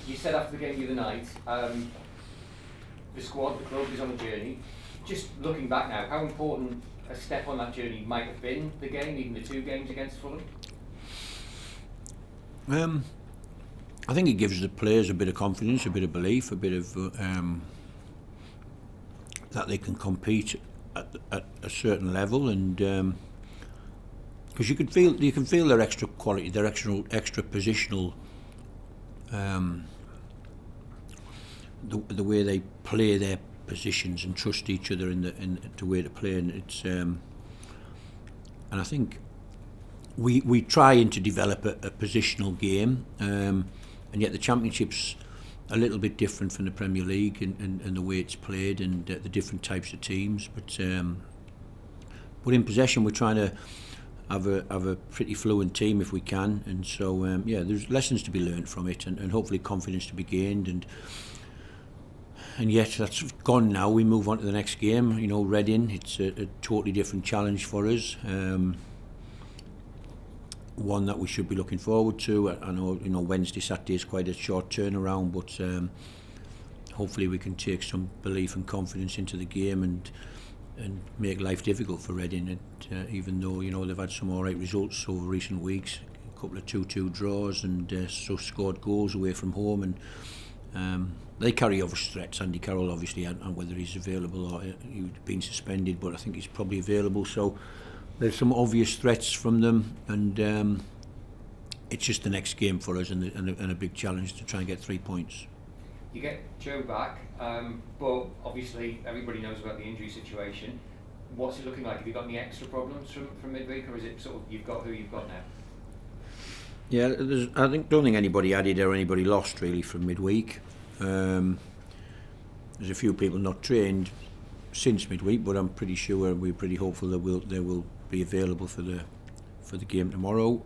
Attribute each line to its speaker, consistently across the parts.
Speaker 1: You said after the game the other night, the squad, the club is on a journey. Just looking back now, how important a step on that journey might have been the game, even the 2 games against Fulham?
Speaker 2: I think it gives the players a bit of confidence, a bit of belief, a bit of that they can compete at a certain level, and because you can feel their extra quality, their extra positional, the way they play their positions and trust each other in the way to play, and it's and I think we try to develop a positional game, and yet the Championship's a little bit different from the Premier League and the way it's played, and the different types of teams. But in possession, we're trying to have a pretty fluent team if we can, and so there's lessons to be learned from it, and hopefully confidence to be gained, and yet that's gone now. We move on to the next game. You know, Reading, it's a totally different challenge for us. One that we should be looking forward to. I know, Wednesday, Saturday is quite a short turnaround, but hopefully we can take some belief and confidence into the game and make life difficult for Reading. And even though they've had some all right results over recent weeks, a couple of 2-2 draws, and so scored goals away from home, and they carry obvious threats. Andy Carroll, obviously, and whether he's available or he's been suspended, but I think he's probably available. So there's some obvious threats from them, and it's just the next game for us, and a big challenge to try and get 3 points.
Speaker 1: You get Joe back, but obviously everybody knows about the injury situation. What's it looking like? Have you got any extra problems from midweek, or is it sort of you've got who you've got now?
Speaker 2: Yeah, don't think anybody added or anybody lost really from midweek. There's a few people not trained since midweek, but I'm pretty sure we're pretty hopeful that they will be available for the game tomorrow.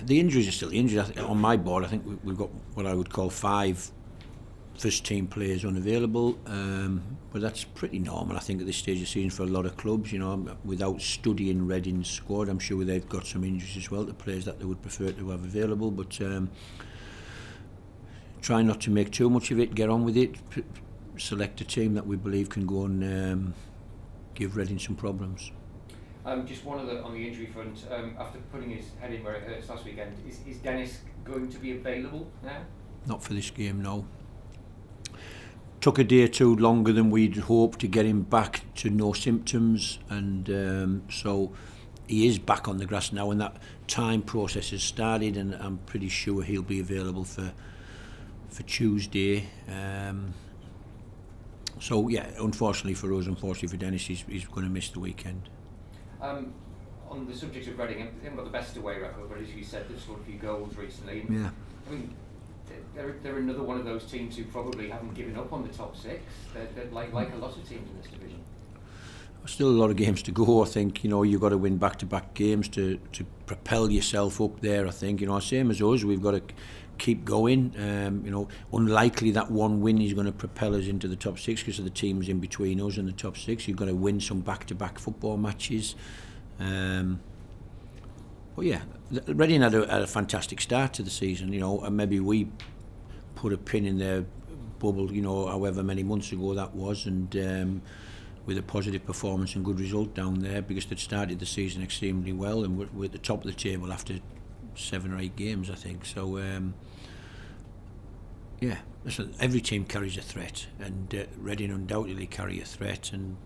Speaker 2: The injuries are still injuries. On my board, I think we've got what I would call 5 first team players unavailable, but that's pretty normal, I think, at this stage of the season for a lot of clubs. Without studying Reading's squad, I'm sure they've got some injuries as well, the players that they would prefer to have available, but try not to make too much of it, get on with it, select a team that we believe can go and give Reading some problems.
Speaker 1: Just one other on the injury front, after putting his head in where it hurts last weekend, is Dennis going to be available now?
Speaker 2: Not for this game, no. Took a day or two longer than we'd hoped to get him back to no symptoms, and so he is back on the grass now, and that time process has started, and I'm pretty sure he'll be available for Tuesday. So yeah, unfortunately for us, unfortunately for Dennis, he's going to miss the weekend.
Speaker 1: On the subject of Reading, they haven't got the best away record, but as you said, they've scored a few goals recently.
Speaker 2: Yeah.
Speaker 1: I mean, they're another one of those teams who probably haven't given up on the top 6. They're like a lot of teams in this division.
Speaker 2: Still a lot of games to go. I think you've got to win back-to-back games to propel yourself up there. I think same as us, we've got to keep going. Unlikely that one win is going to propel us into the top 6 because of the teams in between us and the top 6. You've got to win some back-to-back football matches. But yeah, Reading had a fantastic start to the season, and maybe we put a pin in their bubble, however many months ago that was, and with a positive performance and good result down there, because they'd started the season extremely well, and we're at the top of the table after 7 or 8 games, I think. So listen, every team carries a threat, and Reading undoubtedly carry a threat, and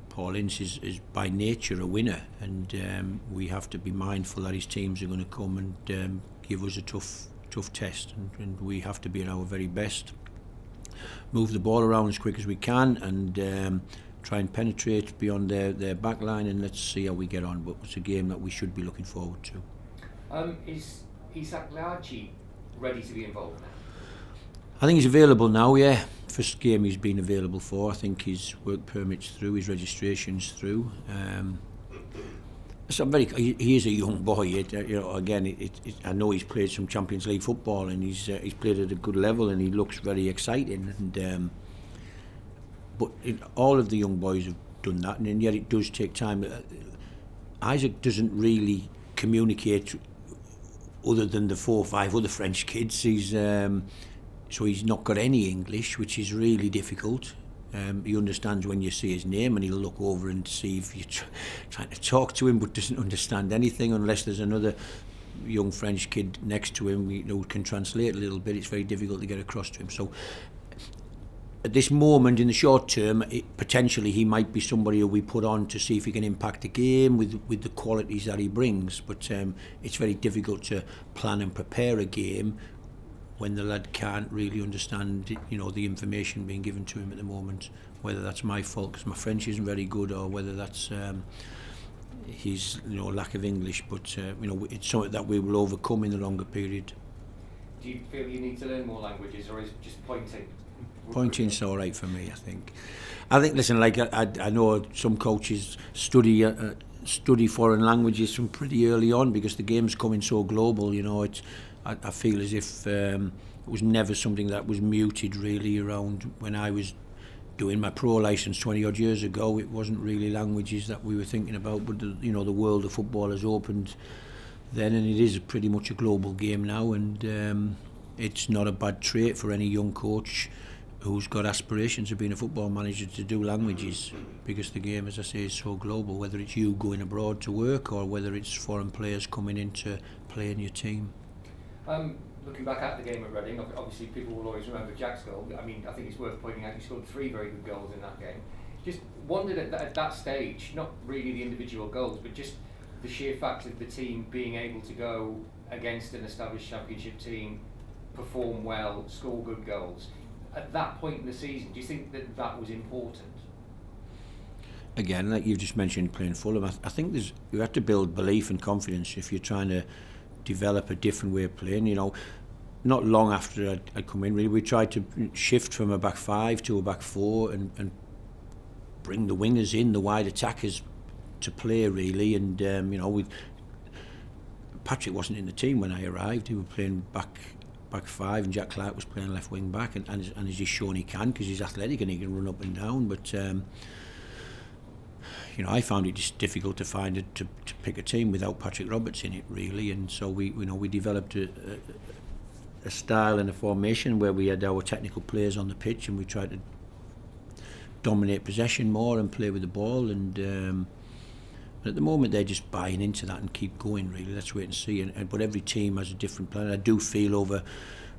Speaker 2: Paul Ince is by nature a winner, and we have to be mindful that his teams are going to come and give us a tough test, and we have to be at our very best, move the ball around as quick as we can, and try and penetrate beyond their back line, and let's see how we get on. But it's a game that we should be looking forward to.
Speaker 1: Is Isak Larchi ready to be involved now?
Speaker 2: I think he's available now, yeah. First game he's been available for. I think his work permit's through, his registration's through. So he is a young boy. Again, I know he's played some Champions League football, and he's played at a good level, and he looks very exciting. And but all of the young boys have done that, and yet it does take time. Isaac doesn't really communicate other than the 4 or 5 other French kids. So he's not got any English, which is really difficult. He understands when you see his name, and he'll look over and see if you're trying to talk to him, but doesn't understand anything unless there's another young French kid next to him who can translate a little bit. It's very difficult to get across to him. So at this moment, in the short term, potentially he might be somebody who we put on to see if he can impact the game with the qualities that he brings. But it's very difficult to plan and prepare a game when the lad can't really understand, the information being given to him at the moment. Whether that's my fault because my French isn't very good, or whether that's his lack of English. But it's something that we will overcome in the longer period.
Speaker 1: Do you feel you need to learn more languages, or is it just pointing?
Speaker 2: Pointing's all right for me, I think. Listen, like I know some coaches study foreign languages from pretty early on because the game's coming so global. I feel as if it was never something that was muted really around when I was doing my pro licence 20 odd years ago. It wasn't really languages that we were thinking about, but the world of football has opened then, and it is pretty much a global game now, and it's not a bad trait for any young coach who's got aspirations of being a football manager to do languages, because the game, as I say, is so global, whether it's you going abroad to work or whether it's foreign players coming in to play in your team.
Speaker 1: Looking back at the game at Reading, obviously people will always remember Jack's goal. I mean, I think it's worth pointing out he scored 3 very good goals in that game. Just wondered at that stage, not really the individual goals, but just the sheer fact of the team being able to go against an established championship team, perform well, score good goals. At that point in the season, do you think that was important?
Speaker 2: Again, like you've just mentioned, playing Fulham, I think you have to build belief and confidence if you're trying to develop a different way of playing. Not long after I'd come in, really, we tried to shift from a back 5 to a back 4 and bring the wingers in, the wide attackers, to play really. And Patrick wasn't in the team when I arrived. He was playing back 5, and Jack Clark was playing left wing back, and as he's shown he can, because he's athletic and he can run up and down. But I found it just difficult to find it to pick a team without Patrick Roberts in it really, and so we developed a style and a formation where we had our technical players on the pitch, and we tried to dominate possession more and play with the ball, and at the moment they're just buying into that and keep going really. Let's wait and see. But every team has a different plan. I do feel over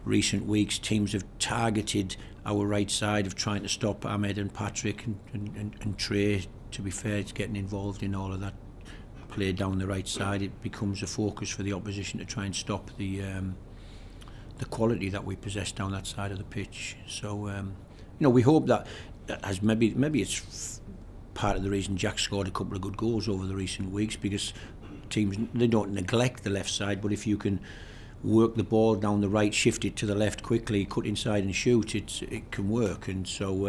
Speaker 2: recent weeks teams have targeted our right side of trying to stop Ahmed and Patrick and Trey. To be fair, it's getting involved in all of that play down the right side. It becomes a focus for the opposition to try and stop the quality that we possess down that side of the pitch. So we hope that has maybe it's part of the reason Jack scored a couple of good goals over the recent weeks, because teams, they don't neglect the left side, but if you can work the ball down the right, shift it to the left quickly, cut inside and shoot, it can work. And so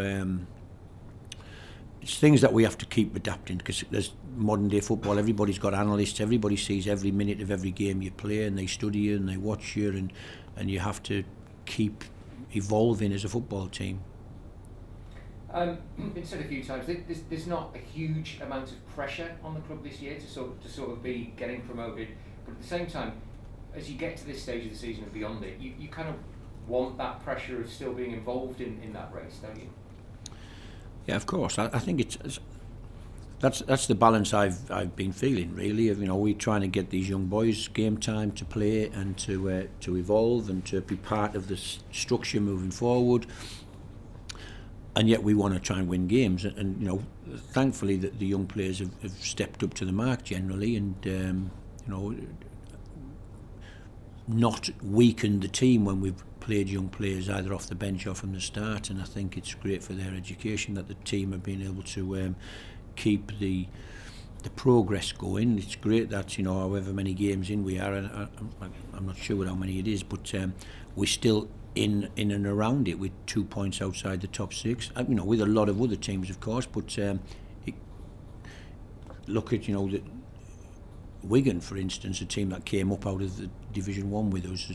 Speaker 2: it's things that we have to keep adapting, because there's modern day football, everybody's got analysts, everybody sees every minute of every game you play, and they study you and they watch you, and you have to keep evolving as a football team.
Speaker 1: Been said a few times, there's not a huge amount of pressure on the club this year to sort of be getting promoted, but at the same time, as you get to this stage of the season and beyond it, you kind of want that pressure of still being involved in that race, don't you?
Speaker 2: Yeah, of course. I think that's the balance I've been feeling really. We're trying to get these young boys game time to play and to evolve and to be part of the structure moving forward. And yet we want to try and win games, and thankfully the young players have stepped up to the mark generally, and not weakened the team when we've played young players either off the bench or from the start. And I think it's great for their education that the team have been able to keep the progress going. It's great that however many games in we are, and I'm not sure how many it is, but we're still in and around it with 2 points outside the top 6, with a lot of other teams of course, but look at Wigan, for instance, a team that came up out of the Division 1 with us,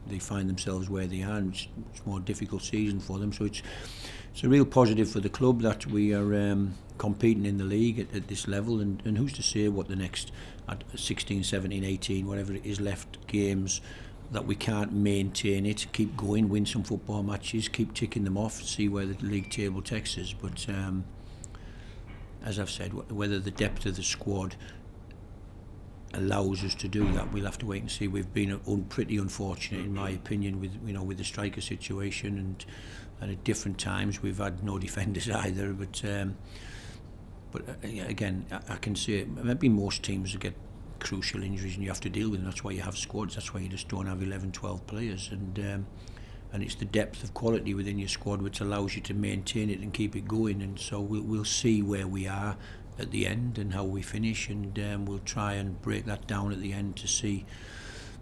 Speaker 2: they find themselves where they are, and it's a more difficult season for them, so it's a real positive for the club that we are competing in the league at this level, and who's to say what the next 16, 17, 18, whatever it is left games, that we can't maintain it, keep going, win some football matches, keep ticking them off, see where the league table takes us. But as I've said, whether the depth of the squad allows us to do that, we'll have to wait and see. We've been pretty unfortunate, in my opinion, with the striker situation, and at different times we've had no defenders either. But again, I can say maybe most teams get crucial injuries and you have to deal with them. That's why you have squads. That's why you just don't have 11, 12 players, and it's the depth of quality within your squad which allows you to maintain it and keep it going. And so we'll see where we are at the end and how we finish, and we'll try and break that down at the end to see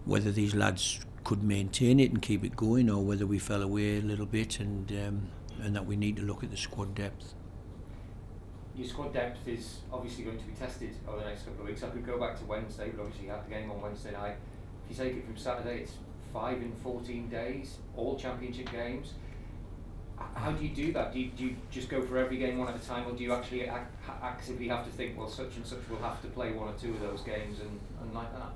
Speaker 2: whether these lads could maintain it and keep it going, or whether we fell away a little bit, and that we need to look at the squad depth.
Speaker 1: Your squad depth is obviously going to be tested over the next couple of weeks. I could go back to Wednesday, but obviously you have the game on Wednesday night. If you take it from Saturday, it's 5 in 14 days, all championship games. How do you do that? Do you just go for every game one at a time, or do you actually actively have to think, well, such and such will have to play one or two of those games and like that?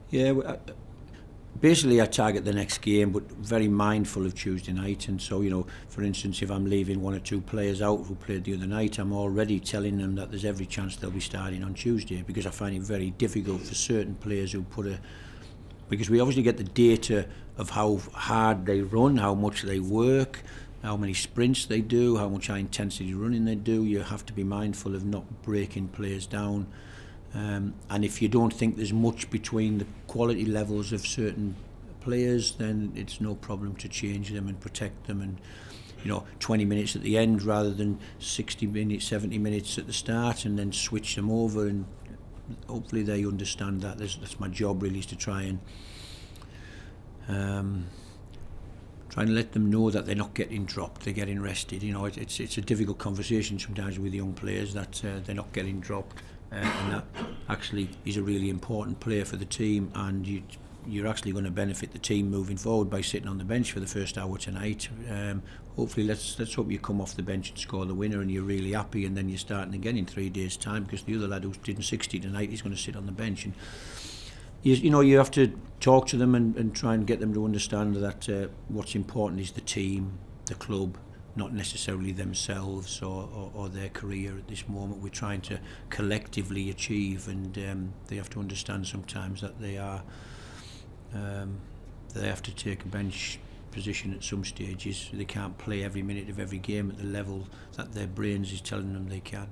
Speaker 2: Yeah, basically I target the next game, but very mindful of Tuesday night. And so, for instance, if I'm leaving one or two players out who played the other night, I'm already telling them that there's every chance they'll be starting on Tuesday, because I find it very difficult for certain players who because we obviously get the data of how hard they run, how much they work, how many sprints they do, how much high intensity running they do. You have to be mindful of not breaking players down. And if you don't think there's much between the quality levels of certain players, then it's no problem to change them and protect them, and 20 minutes at the end rather than 60 minutes, 70 minutes at the start, and then switch them over. And hopefully they understand that. That's my job really, is to try and let them know that they're not getting dropped, they're getting rested. It's a difficult conversation sometimes with young players, that they're not getting dropped, and that actually is a really important player for the team, and you're actually going to benefit the team moving forward by sitting on the bench for the first hour tonight. Hopefully let's hope you come off the bench and score the winner and you're really happy, and then you're starting again in 3 days' time, because the other lad who's did 60 tonight, he's going to sit on the bench. And you have to talk to them and try and get them to understand that what's important is the team, the club, not necessarily themselves or their career at this moment. We're trying to collectively achieve, and they have to understand sometimes that they have to take a bench position at some stages. They can't play every minute of every game at the level that their brains is telling them they can.